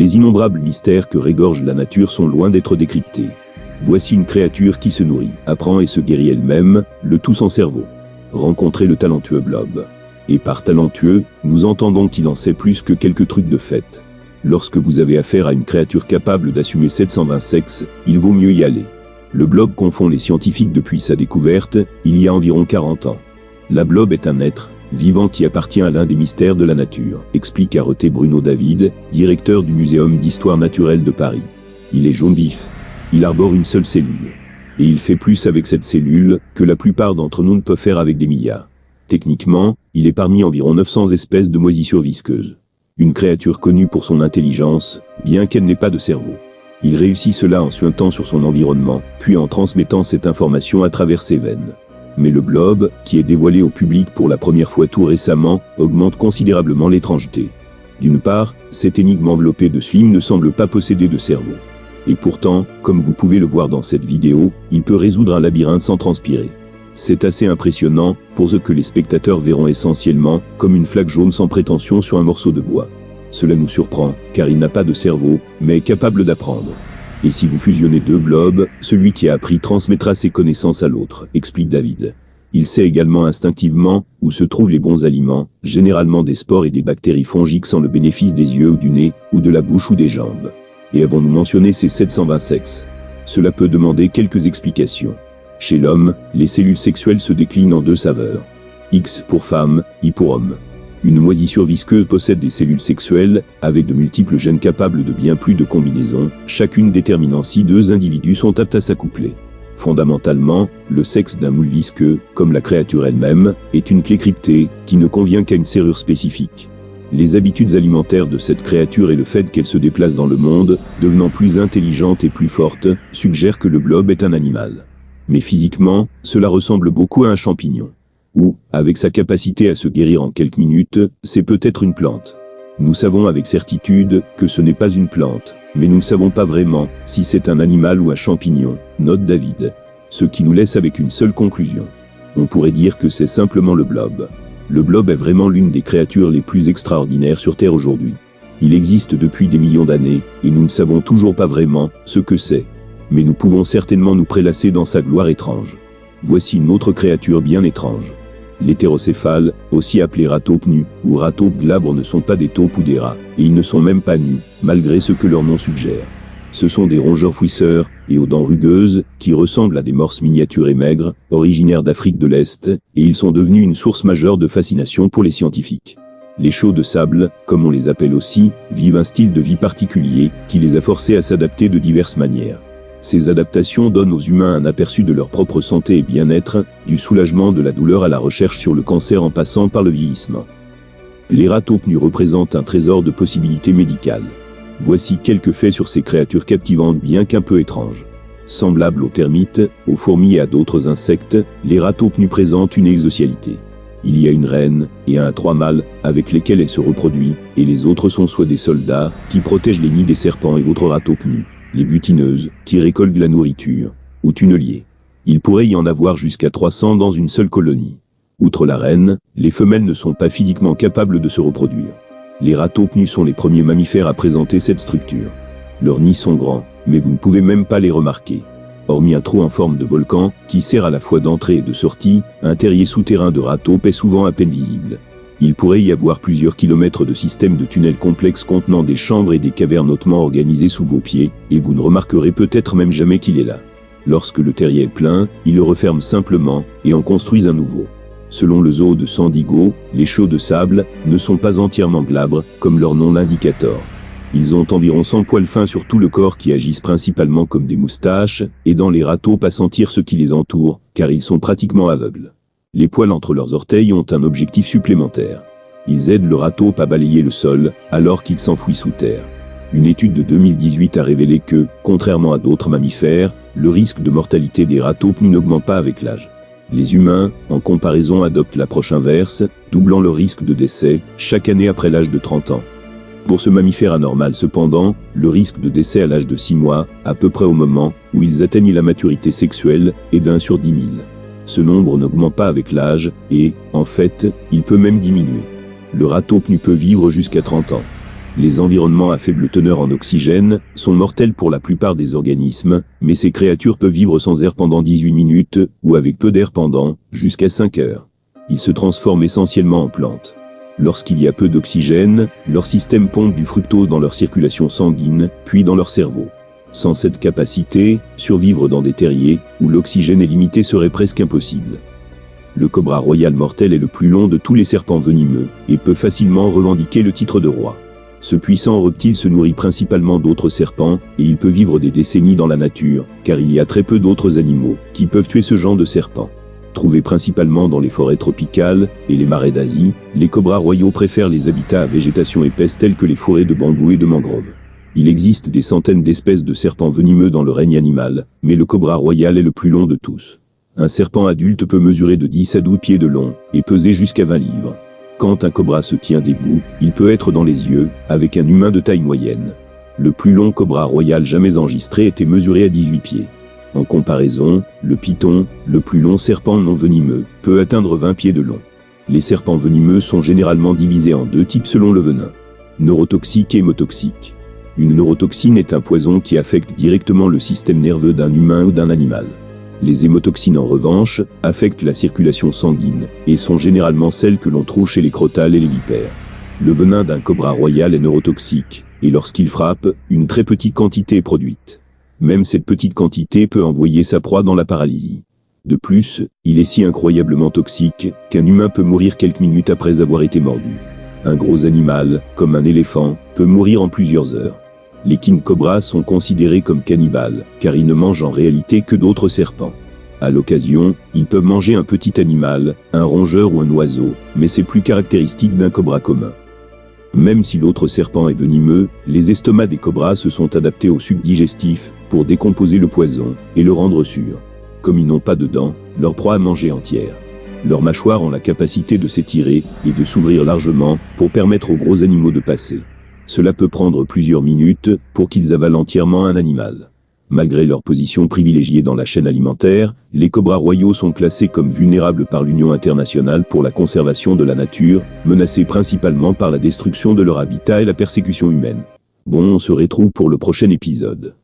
Les innombrables mystères que régorge la nature sont loin d'être décryptés. Voici une créature qui se nourrit, apprend et se guérit elle-même, le tout sans cerveau. Rencontrez le talentueux Blob. Et par talentueux, nous entendons qu'il en sait plus que quelques trucs de fête. Lorsque vous avez affaire à une créature capable d'assumer 720 sexes, il vaut mieux y aller. Le Blob confond les scientifiques depuis sa découverte, il y a environ 40 ans. La Blob est un être vivant qui appartient à l'un des mystères de la nature, explique à RT Bruno David, directeur du Muséum d'Histoire Naturelle de Paris. Il est jaune vif. Il arbore une seule cellule. Et il fait plus avec cette cellule que la plupart d'entre nous ne peuvent faire avec des milliards. Techniquement, il est parmi environ 900 espèces de moisissures visqueuses. Une créature connue pour son intelligence, bien qu'elle n'ait pas de cerveau. Il réussit cela en suintant sur son environnement, puis en transmettant cette information à travers ses veines. Mais le Blob, qui est dévoilé au public pour la première fois tout récemment, augmente considérablement l'étrangeté. D'une part, cette énigme enveloppée de slime ne semble pas posséder de cerveau. Et pourtant, comme vous pouvez le voir dans cette vidéo, il peut résoudre un labyrinthe sans transpirer. C'est assez impressionnant, pour ce que les spectateurs verront essentiellement comme une flaque jaune sans prétention sur un morceau de bois. Cela nous surprend, car il n'a pas de cerveau, mais est capable d'apprendre. Et si vous fusionnez deux blobs, celui qui a appris transmettra ses connaissances à l'autre, explique David. Il sait également instinctivement où se trouvent les bons aliments, généralement des spores et des bactéries fongiques sans le bénéfice des yeux ou du nez, ou de la bouche ou des jambes. Et avons-nous mentionné ces 720 sexes? Cela peut demander quelques explications. Chez l'homme, les cellules sexuelles se déclinent en deux saveurs. X pour femme, Y pour homme. Une moisissure visqueuse possède des cellules sexuelles, avec de multiples gènes capables de bien plus de combinaisons, chacune déterminant si deux individus sont aptes à s'accoupler. Fondamentalement, le sexe d'un moule visqueux, comme la créature elle-même, est une clé cryptée, qui ne convient qu'à une serrure spécifique. Les habitudes alimentaires de cette créature et le fait qu'elle se déplace dans le monde, devenant plus intelligente et plus forte, suggèrent que le Blob est un animal. Mais physiquement, cela ressemble beaucoup à un champignon. Ou, avec sa capacité à se guérir en quelques minutes, c'est peut-être une plante. Nous savons avec certitude que ce n'est pas une plante, mais nous ne savons pas vraiment si c'est un animal ou un champignon, note David. Ce qui nous laisse avec une seule conclusion. On pourrait dire que c'est simplement le Blob. Le Blob est vraiment l'une des créatures les plus extraordinaires sur Terre aujourd'hui. Il existe depuis des millions d'années, et nous ne savons toujours pas vraiment ce que c'est. Mais nous pouvons certainement nous prélasser dans sa gloire étrange. Voici une autre créature bien étrange. L'hétérocéphale, aussi appelé rat taupe nu, ou rat taupe glabre ne sont pas des taupes ou des rats, et ils ne sont même pas nus, malgré ce que leur nom suggère. Ce sont des rongeurs fouisseurs, et aux dents rugueuses, qui ressemblent à des morses miniatures et maigres, originaires d'Afrique de l'Est, et ils sont devenus une source majeure de fascination pour les scientifiques. Les chauds de sable, comme on les appelle aussi, vivent un style de vie particulier, qui les a forcés à s'adapter de diverses manières. Ces adaptations donnent aux humains un aperçu de leur propre santé et bien-être, du soulagement de la douleur à la recherche sur le cancer en passant par le vieillissement. Les rats taupes nus représentent un trésor de possibilités médicales. Voici quelques faits sur ces créatures captivantes bien qu'un peu étranges. Semblables aux termites, aux fourmis et à d'autres insectes, les rats taupes nus présentent une exosocialité. Il y a une reine et un 3 mâles avec lesquels elle se reproduit, et les autres sont soit des soldats qui protègent les nids des serpents et autres rats taupes nus, les butineuses, qui récoltent de la nourriture, ou tunneliers. Il pourrait y en avoir jusqu'à 300 dans une seule colonie. Outre la reine, les femelles ne sont pas physiquement capables de se reproduire. Les rats taupes nus sont les premiers mammifères à présenter cette structure. Leurs nids sont grands, mais vous ne pouvez même pas les remarquer. Hormis un trou en forme de volcan, qui sert à la fois d'entrée et de sortie, un terrier souterrain de rats taupes est souvent à peine visible. Il pourrait y avoir plusieurs kilomètres de systèmes de tunnels complexes contenant des chambres et des cavernes hautement organisées sous vos pieds, et vous ne remarquerez peut-être même jamais qu'il est là. Lorsque le terrier est plein, ils le referment simplement, et en construisent un nouveau. Selon le zoo de San Diego, les chauds de sable ne sont pas entièrement glabres, comme leur nom l'indicateur. Ils ont environ 100 poils fins sur tout le corps qui agissent principalement comme des moustaches, aidant les rats taupes à sentir ce qui les entoure, car ils sont pratiquement aveugles. Les poils entre leurs orteils ont un objectif supplémentaire. Ils aident le rat taupe à balayer le sol, alors qu'il s'enfouit sous terre. Une étude de 2018 a révélé que, contrairement à d'autres mammifères, le risque de mortalité des rats taupes n'augmente pas avec l'âge. Les humains, en comparaison, adoptent l'approche inverse, doublant le risque de décès chaque année après l'âge de 30 ans. Pour ce mammifère anormal cependant, le risque de décès à l'âge de 6 mois, à peu près au moment où ils atteignent la maturité sexuelle, est d'1 sur 10 000. Ce nombre n'augmente pas avec l'âge, et, en fait, il peut même diminuer. Le rat taupe nu peut vivre jusqu'à 30 ans. Les environnements à faible teneur en oxygène sont mortels pour la plupart des organismes, mais ces créatures peuvent vivre sans air pendant 18 minutes, ou avec peu d'air pendant, jusqu'à 5 heures. Ils se transforment essentiellement en plantes. Lorsqu'il y a peu d'oxygène, leur système pompe du fructose dans leur circulation sanguine, puis dans leur cerveau. Sans cette capacité, survivre dans des terriers, où l'oxygène est limité serait presque impossible. Le cobra royal mortel est le plus long de tous les serpents venimeux, et peut facilement revendiquer le titre de roi. Ce puissant reptile se nourrit principalement d'autres serpents, et il peut vivre des décennies dans la nature, car il y a très peu d'autres animaux qui peuvent tuer ce genre de serpents. Trouvés principalement dans les forêts tropicales et les marais d'Asie, les cobras royaux préfèrent les habitats à végétation épaisse tels que les forêts de bambou et de mangroves. Il existe des centaines d'espèces de serpents venimeux dans le règne animal, mais le cobra royal est le plus long de tous. Un serpent adulte peut mesurer de 10 à 12 pieds de long, et peser jusqu'à 20 livres. Quand un cobra se tient debout, il peut être dans les yeux, avec un humain de taille moyenne. Le plus long cobra royal jamais enregistré était mesuré à 18 pieds. En comparaison, le python, le plus long serpent non venimeux, peut atteindre 20 pieds de long. Les serpents venimeux sont généralement divisés en deux types selon le venin. Neurotoxique et hémotoxique. Une neurotoxine est un poison qui affecte directement le système nerveux d'un humain ou d'un animal. Les hémotoxines en revanche, affectent la circulation sanguine, et sont généralement celles que l'on trouve chez les crotales et les vipères. Le venin d'un cobra royal est neurotoxique, et lorsqu'il frappe, une très petite quantité est produite. Même cette petite quantité peut envoyer sa proie dans la paralysie. De plus, il est si incroyablement toxique, qu'un humain peut mourir quelques minutes après avoir été mordu. Un gros animal, comme un éléphant, peut mourir en plusieurs heures. Les king cobras sont considérés comme cannibales, car ils ne mangent en réalité que d'autres serpents. À l'occasion, ils peuvent manger un petit animal, un rongeur ou un oiseau, mais c'est plus caractéristique d'un cobra commun. Même si l'autre serpent est venimeux, les estomacs des cobras se sont adaptés au suc digestif pour décomposer le poison et le rendre sûr. Comme ils n'ont pas de dents, leur proie à manger entière. Leurs mâchoires ont la capacité de s'étirer et de s'ouvrir largement pour permettre aux gros animaux de passer. Cela peut prendre plusieurs minutes pour qu'ils avalent entièrement un animal. Malgré leur position privilégiée dans la chaîne alimentaire, les cobras royaux sont classés comme vulnérables par l'Union internationale pour la conservation de la nature, menacés principalement par la destruction de leur habitat et la persécution humaine. Bon, on se retrouve pour le prochain épisode.